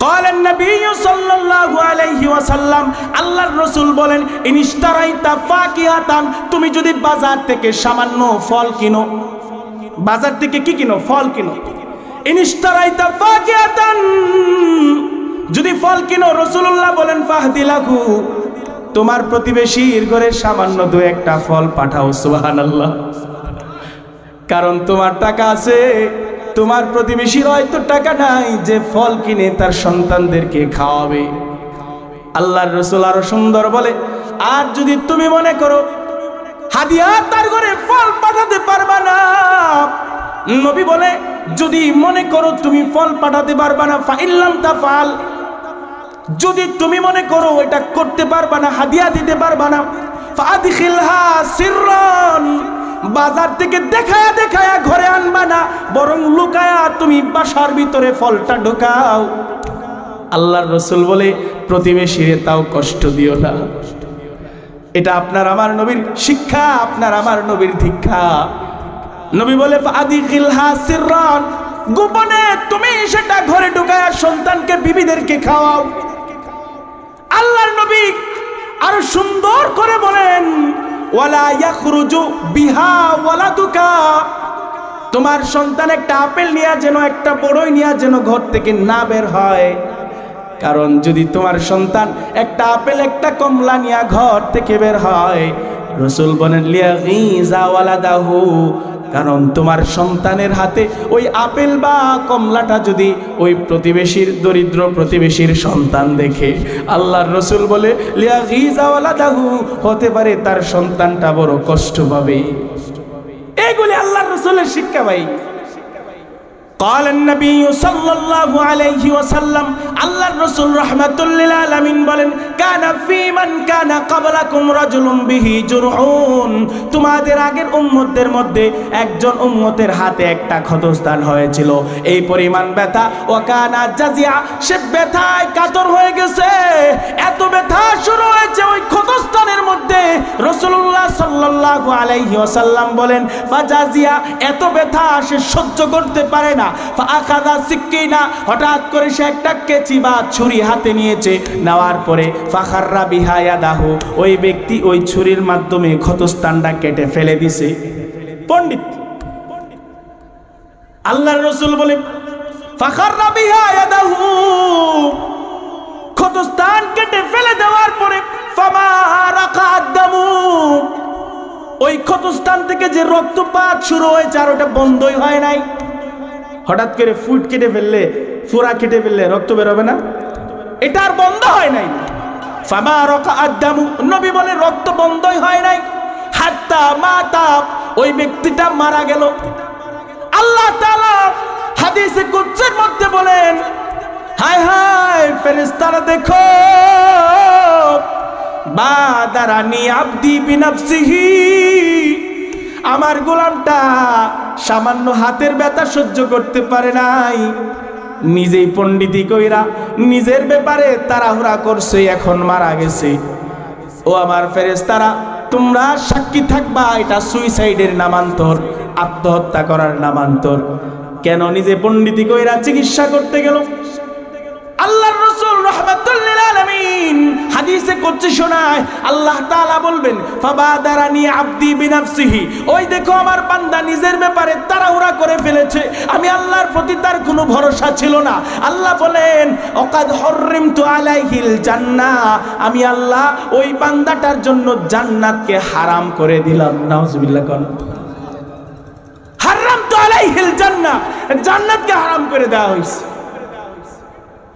قال النبي صلى الله عليه وسلم আল্লাহর রাসূল বলেন ইনশতারাইতা ফাকিহাতান, তুমি যদি বাজার থেকে সামান্য ফল কিনো, বাজার থেকে কি কিনো? ফল কিনো। ইনশতারাইতা ফাকিহাতান, যদি ফল কিনো, রাসূলুল্লাহ বলেন ফাহদিলাহু, তোমার প্রতিবেশীর ঘরে সামান্য দু একটা ফল পাঠাও। সুবহানাল্লাহ। কারণ তোমার টাকা আছে, তোমার প্রতিবেশীর হয়তো টাকা নাই যে ফল কিনে তার সন্তানদেরকে খাওয়াবে। আল্লাহর রাসূল আরো সুন্দর বলে, আর যদি তুমি মনে করো হাদিয়া তার ঘরে ফল পাঠাতে পারবা না, নবী বলে যদি মনে করো তুমি ফল পাঠাতে পারবা না, ফাইল্লাম তাফাল, যদি তুমি মনে করো এটা করতে পারবা না, হাদিয়া দিতে পারবা না, ফাদখিলহা সিররান, বাজার থেকে দেখায়া দেখায়া ঘরে আনবা না, বরং লুকায়া তুমি বাসার ভিতরে ফলটা ঢোকাও। আল্লাহর রাসূল বলে প্রতিবেশীরে তাও কষ্ট দিও না। এটা আপনার আমার নবীর শিক্ষা, আপনার আমার নবীর দীক্ষা। নবী বলে ফাদখিলহা সিররান, গোপনে তুমি সেটা ঘরে ঢোকায়া সন্তানকে বিবিদেরকে খাওয়াও। আল্লাহর নবী আরো সুন্দর করে বলেন ওয়ালা ইয়াখরুজু বিহা ওয়ালাদুকা, তোমার সন্তান একটা আপেল নিয়ে যেন, একটা বড়ই নিয়ে যেন ঘর থেকে না বের হয়। কারণ যদি তোমার সন্তান একটা আপেল একটা কমলা নিয়ে ঘর থেকে বের হয়, রাসূল বলেন লিয়াগিজা ওয়ালাদাহু, কারণ তোমার সন্তানের হাতে ওই আপেল বা কমলাটা যদি ওই প্রতিবেশীর, দরিদ্র প্রতিবেশীর সন্তান দেখে, আল্লাহর রাসূল বলে লিয়াগিজা ওয়ালাদাহু, হতে পারে তার সন্তানটা বড় কষ্ট পাবে। এগুলি আল্লাহর রাসূলের শিক্ষা ভাই। قال النبي صلى الله عليه وسلم আল্লাহর রাসূল রাহমাতুল লিল আলামিন বলেন কানা ফি মান কানা ক্বাবলাকুম রাজুলুন বিহি জুরউন, তোমাদের আগের উম্মতদের মধ্যে একজন উম্মতের হাতে একটা ক্ষতস্থান হয়েছিল, এই পরিমাণ ব্যথা, ওয়া কানা জাজিয়া, সে ব্যথায় কাতর হয়ে গেছে, এত ব্যথা শুরু হয়েছে ওই ক্ষতস্থানের মধ্যে। রাসূলুল্লাহ সাল্লাল্লাহু আলাইহি ওয়াসাল্লাম বলেন ফাজাজিয়া, এত ব্যথা সে সহ্য করতে পারে না, ফাআখাযা সিকিনা, হঠাৎ করে সে একটা কেচি বা ছুরি হাতে নিয়েছে, নেওয়ার পরে ফাখাররা বিহা ইয়াদাহু, ওই ব্যক্তি ওই ছুরির মাধ্যমে ক্ষতস্থানটা কেটে ফেলে দিছে। পণ্ডিত আল্লাহর রাসূল বলে ফাখাররা বিহা ইয়াদাহু, ক্ষতস্থান কেটে ফেলে দেওয়ার পরে ফামা রাকাদ্দামু, ওই ক্ষতস্থান থেকে যে রক্তপাত শুরু হয়েছে আর ওটা বন্ধই হয় নাই। হঠাৎ করে ফুট কেটে ফেললে, ফোড়া কেটে ফেললে রক্ত বের হবে না, এটা আর বন্ধ হয় নাই। ফামা রাকাদ্দামু, নবী বলে রক্ত বন্ধই হয় নাই, হাত্তা মাতা, ওই ব্যক্তিটা মারা গেল। আল্লাহ তাআলা হাদিসে কুদসির মধ্যে বলেন হায় হায় ফেরেশতারা দেখো, বাদারানি আবদি বিনাফসিহি, আমার গোলামটা সামান্য হাতের ব্যথা সহ্য করতে পারে নাই, নিজেই পণ্ডিতি কইরা নিজের ব্যাপারে তাড়াহুড়া করছে, এখন মারা গেছে। ও আমার ফেরেশতারা, তোমরা সাক্ষী থাকবা, এটা সুইসাইডের নামান্তর, আত্মহত্যা করার নামান্তর। কেন? নিজে পণ্ডিতি কইরা চিকিৎসা করতে গেল। আল্লাহর রাসূল রাহমাতুল লিল আলামিন হাদিসে কুদসি শোনায়, আল্লাহ তাআলা বলবেন ফাবাদারানি আবদি বিনাফসিহি, ওই দেখো আমার বান্দা নিজের ব্যাপারে তাড়াহুড়া করে ফেলেছে, আমি আল্লাহর প্রতি তার কোনো ভরসা ছিল না। আল্লাহ বলেন ওয়াকাদ হাররামতু আলাইহিল জান্নাহ, আমি আল্লাহ ওই বান্দাটার জন্য জান্নাতকে হারাম করে দিলাম। নাউজুবিল্লাহ। কোন হাররামতু আলাইহিল জান্নাহ, জান্নাতকে হারাম করে দেওয়া হয়েছে।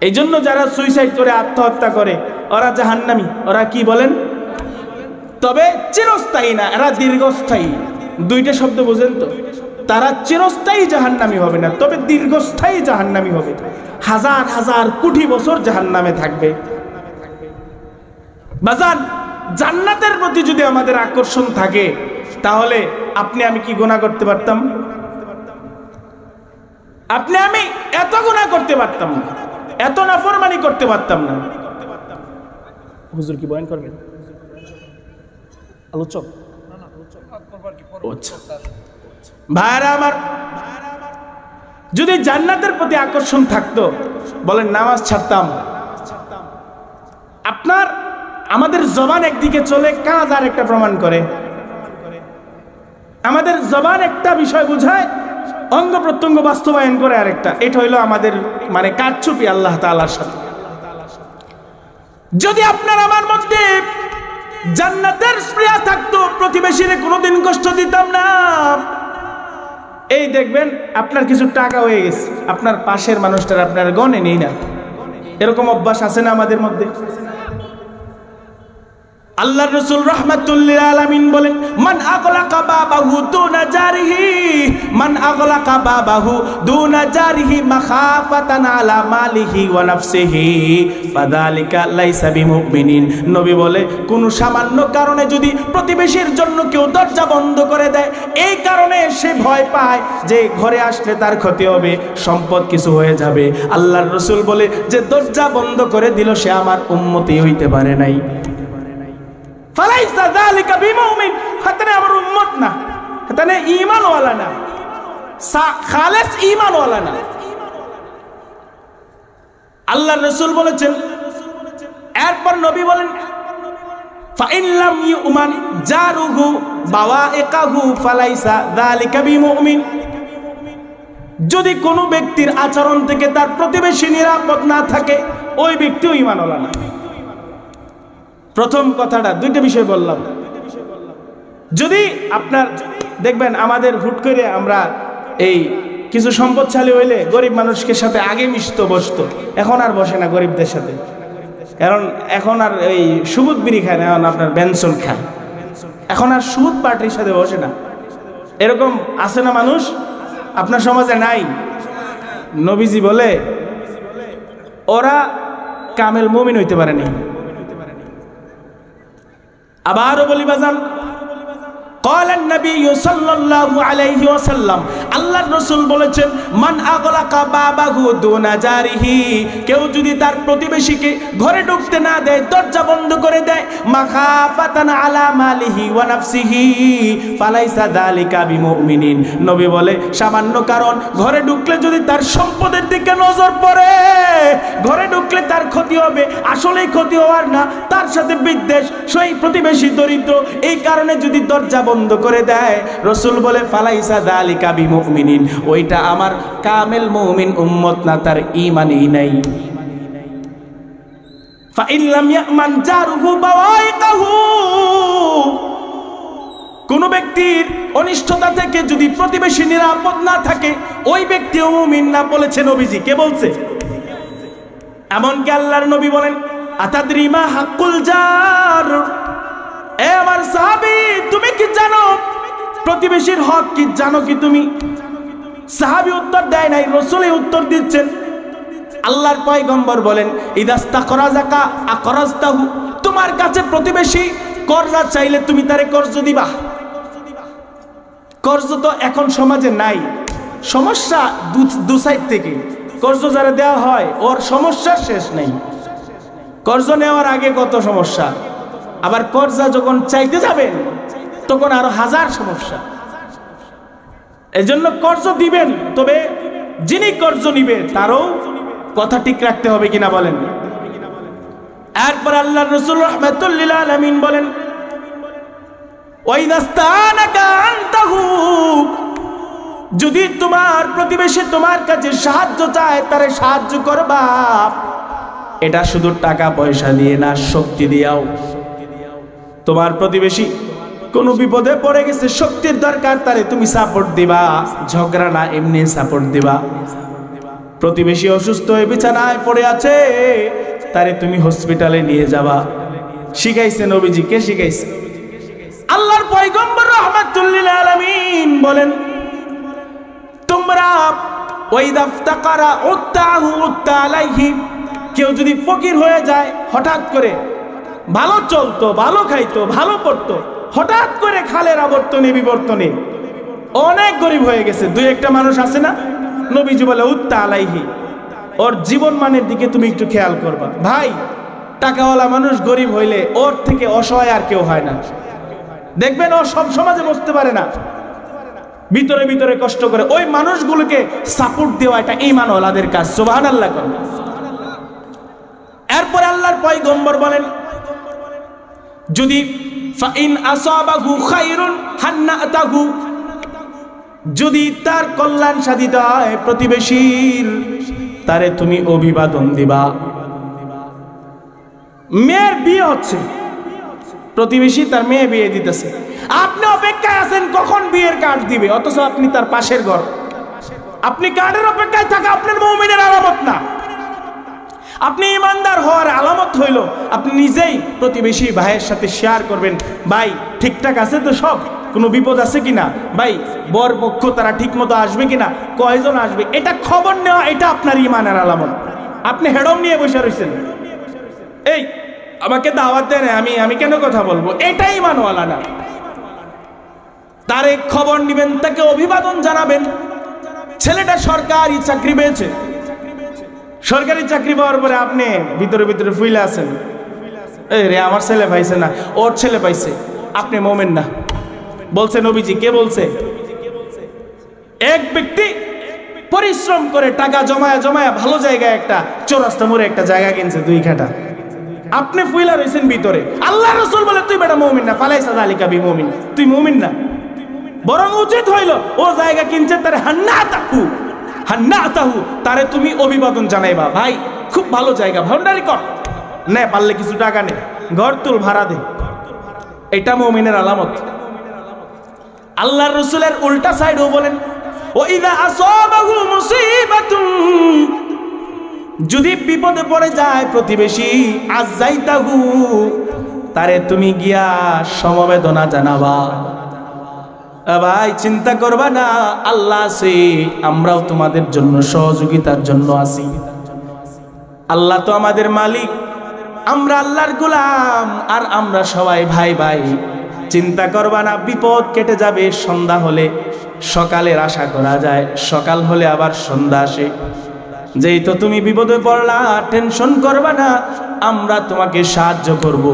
এই জন্য যারা সুইসাইড করে, আত্মহত্যা করে, ওরা জাহান্নামী। ওরা কি বলেন? তবে চিরস্থায়ী না, এরা দীর্ঘস্থায়ী। দুইটা শব্দ বুঝেন তো? তারা চিরস্থায়ী জাহান্নামী হবে না, তবে দীর্ঘস্থায়ী জাহান্নামী হবে, হাজার হাজার কোটি বছর জাহান্নামে থাকবে। বাজান, জান্নাতের প্রতি যদি আমাদের আকর্ষণ থাকে, তাহলে আপনি আমি কি গুনাহ করতে পারতাম? আপনি আমি এত গুনাহ করতে পারতাম না, এত নাফরমানি করতে পারতাম না। হুজুর কি বয়ান করবেন? আলোচক ভাইরা আমার, যদি জান্নাতের প্রতি আকর্ষণ থাকতো বলেন নামাজ ছাড়তাম। আপনার আমাদের জবান একদিকে চলে, কাজ আর একটা প্রমাণ করে। আমাদের জবান একটা বিষয় বুঝায়, অঙ্গ প্রত্যঙ্গ বাস্তবায়ন করে আরেকটা। এটা হইলো আমাদের মানে কারচুপি আল্লাহ তাআলার সাথে। যদি আপনার আমার মধ্যে জান্নাতের স্পৃহা থাকতো, প্রতিবেশীরে কোনোদিন কষ্ট দিতাম না। এই দেখবেন আপনার কিছু টাকা হয়ে গেছে, আপনার পাশের মানুষটার আপনার গনে নেই না। এরকম অভ্যাস আছে না আমাদের মধ্যে? আল্লাহর রাসূল রাহমাতুল্লিল আলামিন বলেন, মান আগলাকা বাবাহু দুনা জারিহি, মান আগলাকা বাবাহু দুনা জারিহি মাখাফাতান আলা মালিহি ওয়া নাফসিহি ফাযালিকা লাইসা বিমুমিনিন। নবী বলে, কোন সামান্য কারণে যদি প্রতিবেশীর জন্য কেউ দরজা বন্ধ করে দেয়, এই কারণে সে ভয় পায় যে ঘরে আসলে তার ক্ষতি হবে, সম্পদ কিছু হয়ে যাবে, আল্লাহর রাসূল বলে যে দরজা বন্ধ করে দিল সে আমার উম্মতি হইতে পারে নাই। ফালাইসা যালিকা বিমুমিন, হাতানে আমার উম্মত না, হাতানে ঈমানওয়ালা না, খালেস ঈমানওয়ালা না। আল্লাহর রাসূল বলেছেন, এরপর নবী বলেন, ফাইন লাম ইউমান জারুহু বাওয়াইকাহু ফালাইসা যালিকা বিমুমিন। যদি কোনো ব্যক্তির আচরণ থেকে তার প্রতিবেশী নিরাপদ না থাকে, ওই ব্যক্তিও ঈমানওয়ালা না। প্রথম কথাটা, দুইটা বিষয় বললাম। যদি আপনার দেখবেন আমাদের হুট করে আমরা এই কিছু সম্পদশালী হইলে গরিব মানুষকে সাথে আগে মিশতো, বসতো, এখন আর বসে না গরিবদের সাথে। কারণ এখন আর এই সুবুত বিড়ি খায় না, এখন আপনার বেনসন খায়। এখন আর সুবুত পার্টির সাথে বসে না। এরকম আছে না মানুষ? আপনার সমাজে নাই? নবীজি বলে ওরা কামেল মুমিন হইতে পারেনি। আবারও বলি বাজান, ক্বালান নবী সাল্লাল্লাহু আলাইহি ওয়াসাল্লাম, আল্লাহর রাসূল বলেছেন, মান আগলাকা বাবাহু দুনা জারিহি, কেউ যদি তার প্রতিবেশীকে ঘরে ঢুকতে না দেয়, দরজা বন্ধ করে দেয়, মাখাফাতান আলা মালিহি ওয়া নাফসিহি ফালাইসা যালিকা বিমুমিনিন। নবী বলে, সামান্য কারণ ঘরে ঢুকলে যদি তার সম্পদের দিকে নজর পড়ে, ঘরে ঢুকলে তার ক্ষতি হবে, আসলেই ক্ষতি হওয়ার না, তার সাথে বিদ্বেষ, সেই প্রতিবেশী দরিদ্র, এই কারণে যদি দরজা বন্ধ করে দেয়, রাসূল বলে ফালাইসা যালিকা বিমুমিনিন, ওইটা আমার কামেল মুমিন উম্মত না, তার ঈমানই নাই। ফাইন লাম ইয়ামান জারুহু বাওয়াইকাহু, কোন ব্যক্তির অনিষ্টতা থেকে যদি প্রতিবেশী নিরাপদ না থাকে, ওই ব্যক্তিও মুমিন না, বলেছে নবীজি। কে বলছে? এমনকি আল্লাহর নবী বলেন, আতাদরি মা হাক্কুল জার, এ আমার সাহাবী, তুমি কি জানো প্রতিবেশীর হক কি? জানো কি তুমি? সাহাবী উত্তর দেয় নাই, রাসূলই উত্তর দিচ্ছেন। আল্লাহর পয়গম্বর বলেন, ইদাস্তাকরাজাকা আকরাজতাহু, তোমার কাছে প্রতিবেশী কর্জ চাইলে তুমি তারে কর্জ দিবা। কর্জ তো এখন সমাজে নাই, সমস্যা দু সাইড থেকে। কর্জ যারা দেওয়া হয় ওর সমস্যার শেষ নেই। কর্জ নেওয়ার আগে কত সমস্যা, আবার কর্জা যখন চাইতে যাবেন তখন আরো হাজার সমস্যা। এই জন্য কর্জ দিবেন, তবে যিনি কর্জ নিবে তারও কথা ঠিক রাখতে হবে কিনা বলেন। এরপর আল্লাহর রাসূল রাহমাতুল্লিল আলামিন বলেন, ওয়াইদাস্তানাকা আনতাহু, যদি তোমার প্রতিবেশী তোমার কাছে সাহায্য চায়, তারে সাহায্য করবা। এটা শুধু টাকা পয়সা দিয়ে না, শক্তি দিয়াও। তোমার প্রতিবেশী কোনো বিপদে পড়ে গেছে, শক্তির দরকার, তারে তুমি সাপোর্ট দিবা, ঝগড়া না, এমনি সাপোর্ট দিবা। প্রতিবেশী অসুস্থ হয়ে বিছানায় পড়ে আছে, তারে তুমি হসপিটালে নিয়ে যাবা। শিখাইছে নবীজি। কে শিখাইছে? আল্লাহর পয়গম্বর রাহমাতুল্লিল আলামিন বলেন, তোমরা ওয়াইদাফতাকারা উত্তাহু উত্তা আলাইহি, কেউ যদি ফকির হয়ে যায়, হঠাৎ করে ভালো চলতো, ভালো খাইতো, ভালো পড়তো, হঠাৎ করে খালের আবর্তনে বিবর্তনে অনেক গরিব হয়ে গেছে, দুই একটা মানুষ আছে না, নবীজি বলে উত্তা আলাইহি, ওর জীবন মানের দিকে তুমি একটু খেয়াল করবা। ভাই, টাকাওয়ালা মানুষ গরিব হইলে ওর থেকে অসহায় আর কেউ হয় না। দেখবেন ও সব সমাজে বসতে পারে না, ভিতরে ভিতরে কষ্ট করে, ওই মানুষগুলোকে সাপোর্ট দেওয়া এটা ঈমানওয়ালাদের কাজ। সুবহানাল্লাহ। এরপরে আল্লাহর পয়গম্বর বলেন, যদি ফাইন আসাবাহু খায়রুন হান্নাতাহু, যদি তার কল্যাণ সাধিত হয় প্রতিবেশীর, তারে তুমি অভিবাদন দিবা। মেয়ের বিয়ে হচ্ছে, প্রতিবেশী তার মেয়ে বিয়ে দিতেছে, আপনি অপেক্ষায় আছেন কখন বিয়ের কার্ড দিবে, অথচ আপনি তার পাশের ঘর, আপনি কার্ডের অপেক্ষায় থাকা আপনার মুমিনের আলামত না। আপনি ইমানদার হওয়ার আলামত হইল আপনি নিজেই প্রতিবেশী ভাইয়ের সাথে শেয়ার করবেন, ভাই ঠিকঠাক আছে তো সব, কোনো বিপদ আছে কিনা, ভাই বর পক্ষ তারা ঠিক মতো আসবে কিনা, কয়জন আসবে, এটা খবর নেওয়া, এটা আপনার ইমানের আলামত। আপনি হেডম নিয়ে বসে রয়েছেন, এই আমাকে দাওয়াত দেন, আমি কেন কথা বলবো, এটাই ইমানওয়ালা না। তার এক খবর নিবেন, তাকে অভিবাদন জানাবেন। ছেলেটা সরকারি চাকরি পেয়েছে, সরকারি চাকরি পাওয়ার পরে আপনি ভিতরে ভিতরে ফুইলে আছেন, এই রে আমার ছেলে পাইছে না, ওর ছেলে পাইছে, আপনি মোমেন না। বলছে নবীজি, কে বলছে? এক ব্যক্তি পরিশ্রম করে টাকা জমায়া জমায়া ভালো জায়গায় একটা চৌরাস্তা মোড়ে একটা জায়গা কিনছে 2 কাঠা, আপনি ফুইলা রয়েছেন ভিতরে। আল্লাহ রাসূল বলে তুই বেটা মুমিন না, ফালাইসা যালিকা বি মুমিন, তুই মুমিন না। বরং উচিত হইল ও জায়গা কিনছে তারে হান্নাতাহু, তারে তুমি অভিবাদন জানাইবা, ভাই খুব ভালো জায়গা, ভান্ডারি কর, নে পারলে কিছু টাকা নে, ঘর তুল, ভাড়া দে, এটা মুমিনের আলামত। আল্লাহর রাসূলের উল্টা সাইডও বলেন, ওয়াইদা আসাবাহু মুসিবাতুন, যদি বিপদে পড়ে যায় প্রতিবেশী, আযাইতাহু, তারে তুমি গিয়া সমবেদনা জানাবা। ভাই চিন্তা করবা না, আল্লাহ আছে, আমরাও তোমাদের জন্য সহযোগিতার জন্য আছি। আল্লাহ তো আমাদের মালিক, আমরা আল্লাহর গোলাম, আর আমরা সবাই ভাই ভাই। চিন্তা করবা না, বিপদ কেটে যাবে। সন্ধ্যা হলে সকালের আশা করা যায়, সকাল হলে আবার সন্ধ্যা আসে। যেই তো তুমি বিপদে পড়লা, টেনশন করবা না, আমরা তোমাকে সাহায্য করব।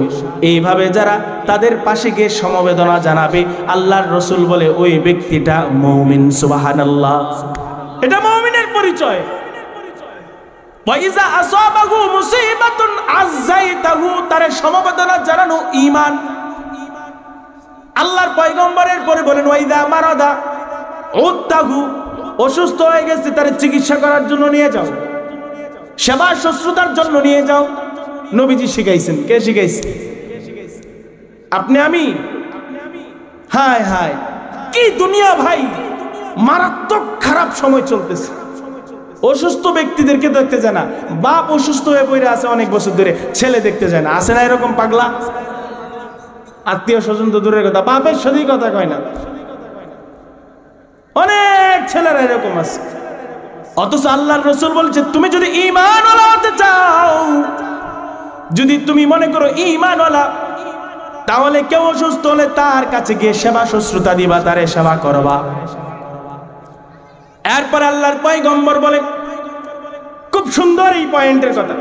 এইভাবে যারা তাদের পাশে গিয়ে সমবেদনা জানাবে, আল্লাহর রাসূল বলে ওই ব্যক্তিটা মুমিন। সুবহানাল্লাহ, এটা মুমিনের পরিচয়। ওয়াইজা আসাবাহু মুসিবাতুন আযাইতাহু, তারে সমবেদনা জানানো ঈমান। আল্লাহর পয়গম্বরের পরে বলেন, ওয়াইদা মারাদা উদ্দাহু, অসুস্থ হয়ে গেছে, তারে চিকিৎসা করার জন্য নিয়ে যাও, সেবা শুশ্রূষার জন্য নিয়ে যাও। নবীজি শিখাইছেন। কে শিখাইছে? আপনি আমি? হায় হায়, কি দুনিয়া ভাই, মারাত্মক খারাপ সময় চলতেছে। অসুস্থ ব্যক্তিদেরকে দেখতে যায় না, বাপ অসুস্থ হয়ে পড়ে আছে অনেক বছর ধরে, ছেলে দেখতে যায় না। আছে না এরকম পাগলা? আত্মীয় স্বজন তো দূরের কথা, বাপের সাথেই কথা কয় না। অনেক ছেলেরা এরকম আছে। অথচ আল্লাহর রাসূল বলছে, তুমি যদি ঈমানওয়ালা হতে চাও, যদি তুমি মনে করো ঈমানওয়ালা, তাহলে কেউ অসুস্থ হলে তার কাছে গিয়ে সেবা শুশ্রূষা দিবা, তারে সেবা করবা। এরপর আল্লাহর পয়গম্বর বলেন, খুব সুন্দর এই পয়েন্টের কথা,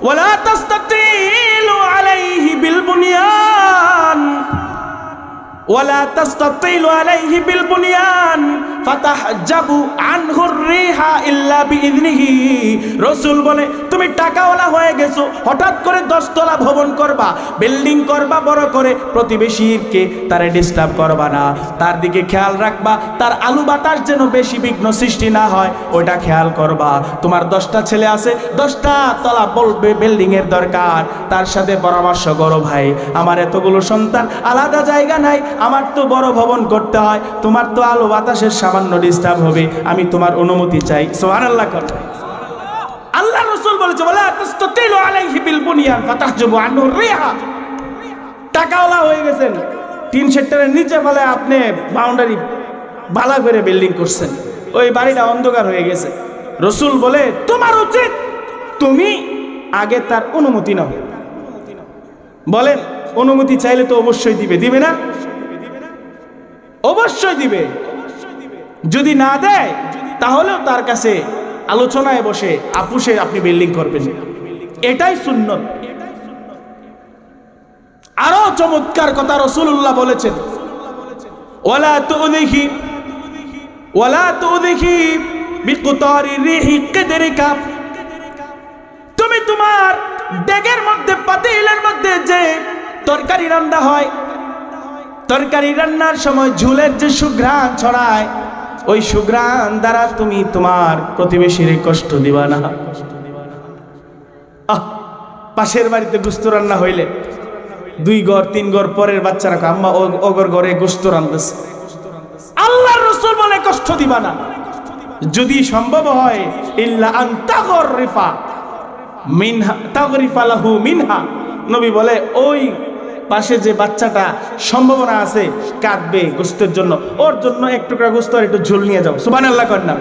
ওয়ালা তাস্তাতিলু আলাইহি বিল বুনিয়ান, ওয়ালা তাস্তাতিলু আলাইহি বিল বুনিয়ান ফাতাহজাবু আনহুর রিহা ইল্লা বিইذনিহি। রাসূল বলে, তুমি টাকাওয়ালা হয়ে গেছো, হঠাৎ করে 10 তলা ভবন করবা, বিল্ডিং করবা বড় করে, প্রতিবেশীকে তারে ডিস্টার্ব করবা না, তার দিকে খেয়াল রাখবা, তার আলু বাতাস যেন বেশি বিঘ্ন সৃষ্টি না হয়, ওইটা খেয়াল করবা। তোমার 10টা ছেলে আছে, 10টা তলা বলবে বিল্ডিং এর দরকার, তার সাথে পরামর্শ করো, ভাই আমার এতগুলো সন্তান, আলাদা জায়গা নাই, আমার তো বড় ভবন করতে হয়, তোমার তো আলো বাতাসের সামান্য ডিস্টার্ব হবে, আমি তোমার অনুমতি চাই। সুবহানাল্লাহ। আল্লাহ রাসূল বলেছে, ওয়ালা তাস্তাতিলু আলাইহি বিল বুনিয়ান ফাতাহজাবু আনহু রিহা। টাকাওয়ালা হয়ে গেছেন, 3 সেক্টরের নিচে ফেলে আপনি বাউন্ডারি বালা করে বিল্ডিং করছেন, ওই বাড়িটা অন্ধকার হয়ে গেছে। রাসূল বলে, তোমার উচিত তুমি আগে তার অনুমতি নাও। বলেন, অনুমতি চাইলে তো অবশ্যই দিবে, দিবে না? অবশ্যই দিবে। যদি না দেয় তাহলেও তার কাছে আলোচনায় বসে আপুসে আপনি বিল্ডিং করবেন, এটাই সুন্নত। আরো চমৎকার কথা রাসূলুল্লাহ বলেছেন, ওয়ালা তুযিহি ওয়ালা তুযহি বিকুতারি রিহি কিদরিকা, তুমি তোমার ডেগের মধ্যে পাতিলের মধ্যে যে তরকারি রান্না হয়, তরকারি রান্নার সময় ঝুলের যে সুঘ্রাণ ছড়ায়, ওই সুঘ্রাণ দ্বারা তুমি তোমার প্রতিবেশীর কষ্ট দিবা না। পাশের বাড়িতে গোশত রান্না হইলে 2 ঘর 3 ঘর পরের বাচ্চারা আম্মা ওগর ঘরে গোশত রান্নাছে, আল্লাহর রাসূল বলে কষ্ট দিবা না। যদি সম্ভব হয় ইল্লা আন তাগরিফা মিনহা, তাগরিফা লাহু মিনহা, নবী বলে ওই পাশে যে বাচ্চাটা সম্ভাবনা আছে কাঁদবে গোশতের জন্য, ওর জন্য এক টুকরা গোশত আর একটু ঝোল নিয়ে যাও। সুবহানাল্লাহ কর না।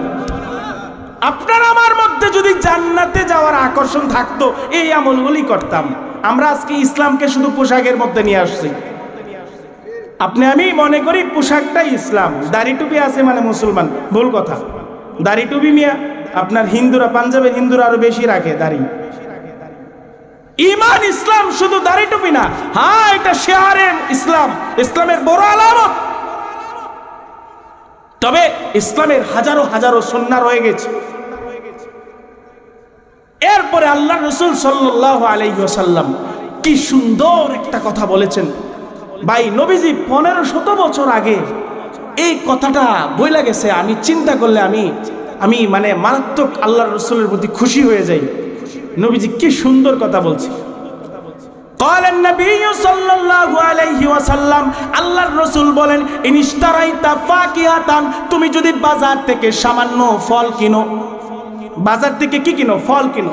আপনার আমার মধ্যে যদি জান্নাতে যাওয়ার আকর্ষণ থাকতো এই আমলগুলি করতাম। আমরা আজকে ইসলামকে শুধু পোশাকের মধ্যে নিয়ে আসছি। আপনি আমি মনে করি পোশাকটাই ইসলাম, দাড়ি টুপি আছে মানে মুসলমান, ভুল কথা। দাড়ি টুপি মিয়া আপনার হিন্দুরা, পাঞ্জাবের হিন্দুরা আরো বেশি রাখে দাড়ি। ঈমান ইসলাম শুধু দাড়ি টুপি না, হ্যাঁ এটা শিয়ারে ইসলাম, ইসলামের বড় আলামত। তবে ইসলামের হাজারো হাজারো সুন্নাহ রয়ে গেছে। এরপরে আল্লাহর রাসূল সাল্লাল্লাহু আলাইহি ওয়াসাল্লাম কি সুন্দর একটা কথা বলেছেন। ভাই নবীজি 1500 বছর আগে এই কথাটা বইলা গেছে। আমি চিন্তা করলে আমি মানে মারাত্মক আল্লাহর রাসূলের প্রতি খুশি হয়ে যাই। নবীজি কি সুন্দর কথা বলছে। ক্বালান নবী সাল্লাল্লাহু আলাইহি ওয়াসাল্লাম, আল্লাহর রাসূল বলেন ইনিশতারাইতা ফাকিহাতান, তুমি যদি বাজার থেকে সামান্য ফল কিনো, বাজার থেকে কি কিনো? ফল কিনো।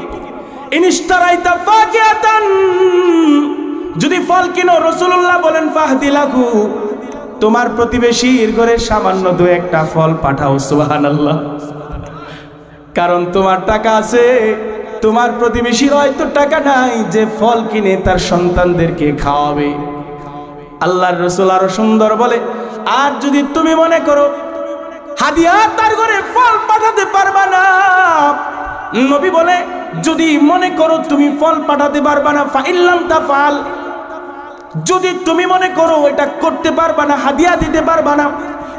ইনিশতারাইতা ফাকিহাতান, যদি ফল কিনো, রাসূলুল্লাহ বলেন ফাহদিলাহু, তোমার প্রতিবেশীর ঘরে সামান্য 2-1টা ফল পাঠাও। সুবহানাল্লাহ। কারণ তোমার টাকা আছে, তোমার প্রতিবেশীর হয়তো টাকা নাই যে ফল কিনে তার সন্তানদেরকে খাওয়াবে। আল্লাহর রাসূল আরো সুন্দর বলে, আর যদি তুমি মনে করো হাদিয়া তার ঘরে ফল পাঠাতে পারবা না, নবী বলে যদি মনে করো তুমি ফল পাঠাতে পারবা না, ফাইল্লাম তাফাল, যদি তুমি মনে করো এটা করতে পারবা না, হাদিয়া দিতে পারবা না,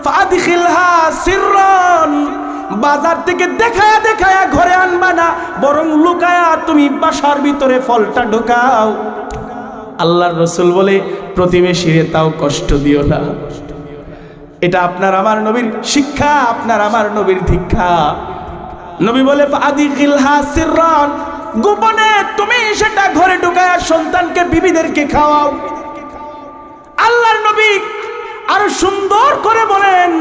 ফাদখিলহা সিররান, বাজার থেকে দেখায়া দেখায়া ঘরে আনবা না, বরং লুকায়া তুমি বাসার ভিতরে ফলটা ঢোকাও। আল্লাহর রাসূল বলে প্রতিবেশীরে তাও কষ্ট দিও না। এটা আপনার আমার নবীর শিক্ষা, আপনার আমার নবীর দীক্ষা। নবী বলে ফাদখিলহা সিররান, গোপনে তুমি সেটা ঘরে ঢোকায়া সন্তানকে, বিবিদেরকে খাওয়াও। আল্লাহর নবী আরো সুন্দর করে বলেন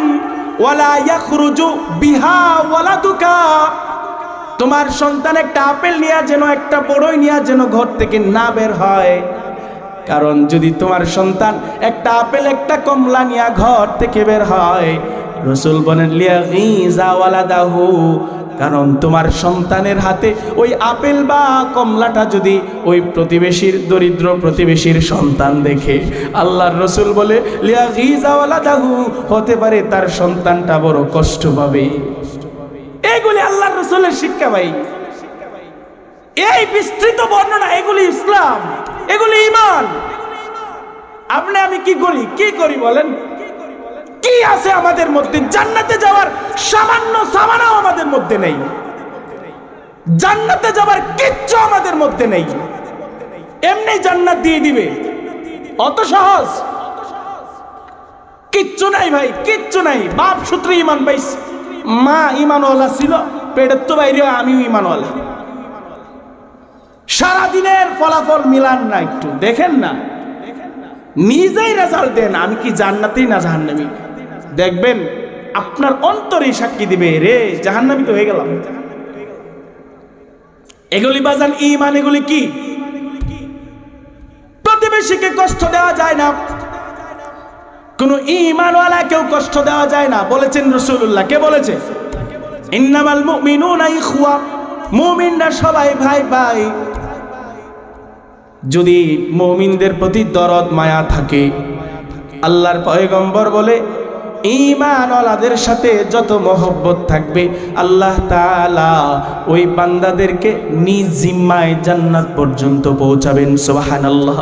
ওয়ালা ইয়াখরুজু বিহা ওয়ালাদুকা, তোমার সন্তান একটা আপেল নিয়ে যেন, একটা বড়ই নিয়ে যেন ঘর থেকে না বের হয়। কারণ যদি তোমার সন্তান একটা আপেল একটা কমলা নিয়ে ঘর থেকে বের হয়, রাসূল বলেন লিয়াগিজা ওয়ালাদাহু, কারণ তোমার সন্তানের হাতে ওই আপেল বা কমলাটা যদি ওই প্রতিবেশীর, দরিদ্র প্রতিবেশীর সন্তান দেখে, আল্লাহর রাসূল বলে লিয়াগিজা ওয়ালাদাহু, হতে পারে তার সন্তানটা বড় কষ্ট পাবে। এগুলি আল্লাহর রাসূলের শিক্ষা ভাই। এই বিস্তৃত বর্ণনা, এগুলি ইসলাম, এগুলি ঈমান। আপনি আমি কি করি বলেন? কি আছে আমাদের মধ্যে? জান্নাতে যাওয়ার সামান্য সামানাও আমাদের মধ্যে নেই। জান্নাতে যাওয়ার কিচ্ছু আমাদের মধ্যে নেই। এমনি জান্নাত দিয়ে দিবে, অত সহজ কিচ্ছু নাই ভাই, কিচ্ছু নাই। বাপ সূত্রে ঈমান পাইছে, মা ঈমানওয়ালা ছিল, পেটের তো বাইরে আমিও ঈমানওয়ালা। সারাদিনের ফলাফল মিলান না, একটু দেখেন না, নিজেই রেজাল্ট দেন, আমি কি জান্নাতি না জাহান্নামী। দেখবেন আপনার অন্তরে সাক্ষী দিবে, রে জাহান্নামী তো হয়ে গেলাম। এগুলি বাজান ঈমান। এগুলি কি? প্রতিবেশীকে কষ্ট দেওয়া যায় না, কোন ঈমানওয়ালা কেউ কষ্ট দেওয়া যায় না। বলেছেন রাসূলুল্লাহ, কে বলেছে? ইন্নামাল মুমিনুনা ইখওয়া, মুমিনরা সবাই ভাই ভাই। যদি মুমিনদের প্রতি দরদ মায়া থাকে, আল্লাহর পয়গম্বর বলে ঈমানওয়ালাদের সাথে যত মহব্বত থাকবে, আল্লাহ তাআলা ওই বান্দাদেরকে নিজ জিম্মায় জান্নাত পর্যন্ত পৌঁছাবেন। সুবহানাল্লাহ।